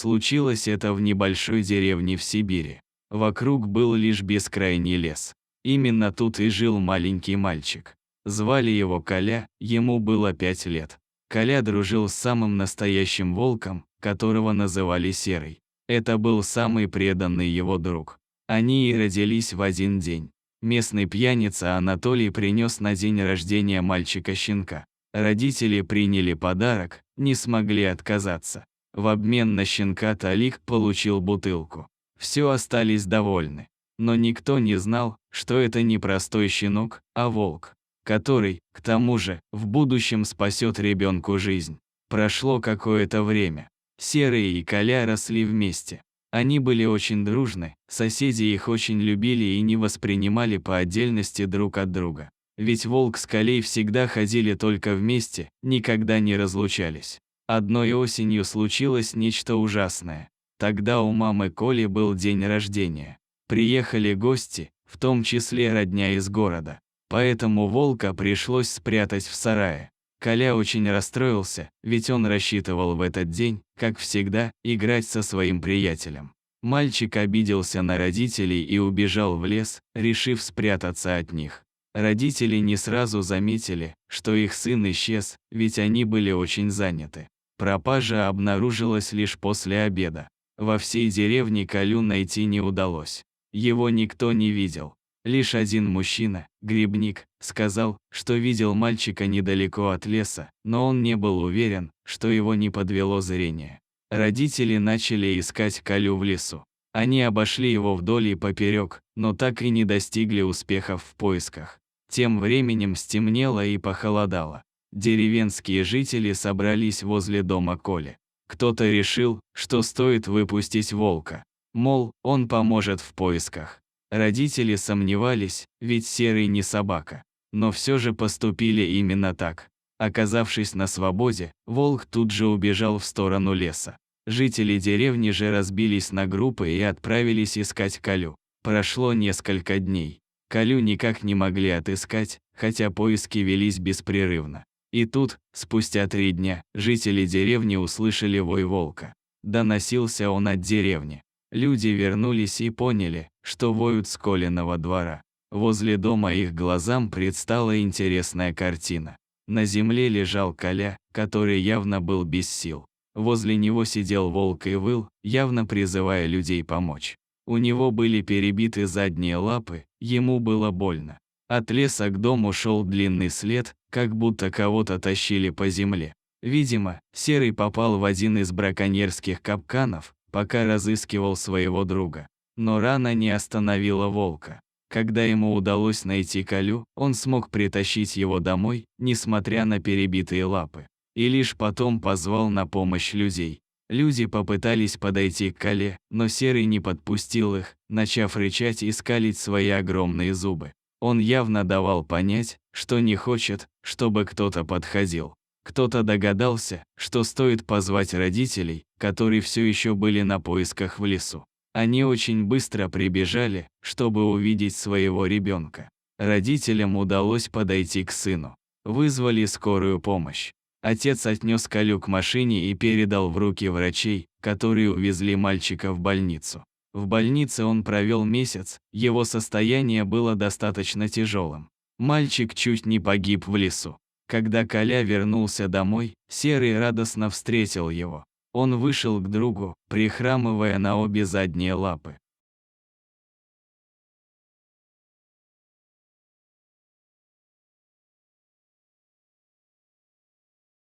Случилось это в небольшой деревне в Сибири. Вокруг был лишь бескрайний лес. Именно тут и жил маленький мальчик. Звали его Коля, ему было 5 лет. Коля дружил с самым настоящим волком, которого называли Серый. Это был самый преданный его друг. Они и родились в один день. Местный пьяница Анатолий принес на день рождения мальчика щенка. Родители приняли подарок, не смогли отказаться. В обмен на щенка Толик получил бутылку. Все остались довольны. Но никто не знал, что это не простой щенок, а волк, который, к тому же, в будущем спасет ребенку жизнь. Прошло какое-то время. Серый и Коля росли вместе. Они были очень дружны, соседи их очень любили и не воспринимали по отдельности друг от друга. Ведь волк с Колей всегда ходили только вместе, никогда не разлучались. Одной осенью случилось нечто ужасное. Тогда у мамы Коли был день рождения. Приехали гости, в том числе родня из города. Поэтому волка пришлось спрятать в сарае. Коля очень расстроился, ведь он рассчитывал в этот день, как всегда, играть со своим приятелем. Мальчик обиделся на родителей и убежал в лес, решив спрятаться от них. Родители не сразу заметили, что их сын исчез, ведь они были очень заняты. Пропажа обнаружилась лишь после обеда. Во всей деревне Колю найти не удалось. Его никто не видел. Лишь один мужчина, грибник, сказал, что видел мальчика недалеко от леса, но он не был уверен, что его не подвело зрение. Родители начали искать Колю в лесу. Они обошли его вдоль и поперек, но так и не достигли успехов в поисках. Тем временем стемнело и похолодало. Деревенские жители собрались возле дома Коли. Кто-то решил, что стоит выпустить волка. Мол, он поможет в поисках. Родители сомневались, ведь Серый не собака. Но все же поступили именно так. Оказавшись на свободе, волк тут же убежал в сторону леса. Жители деревни же разбились на группы и отправились искать Колю. Прошло несколько дней. Колю никак не могли отыскать, хотя поиски велись беспрерывно. И тут, спустя 3 дня, жители деревни услышали вой волка. Доносился он от деревни. Люди вернулись и поняли, что воют с Колиного двора. Возле дома их глазам предстала интересная картина. На земле лежал Коля, который явно был без сил. Возле него сидел волк и выл, явно призывая людей помочь. У него были перебиты задние лапы, ему было больно. От леса к дому шел длинный след, как будто кого-то тащили по земле. Видимо, Серый попал в один из браконьерских капканов, пока разыскивал своего друга. Но рана не остановила волка. Когда ему удалось найти Колю, он смог притащить его домой, несмотря на перебитые лапы. И лишь потом позвал на помощь людей. Люди попытались подойти к Коле, но Серый не подпустил их, начав рычать и скалить свои огромные зубы. Он явно давал понять, что не хочет, чтобы кто-то подходил. Кто-то догадался, что стоит позвать родителей, которые все еще были на поисках в лесу. Они очень быстро прибежали, чтобы увидеть своего ребенка. Родителям удалось подойти к сыну. Вызвали скорую помощь. Отец отнес Колю к машине и передал в руки врачей, которые увезли мальчика в больницу. В больнице он провел месяц, его состояние было достаточно тяжелым. Мальчик чуть не погиб в лесу. Когда Коля вернулся домой, Серый радостно встретил его. Он вышел к другу, прихрамывая на обе задние лапы.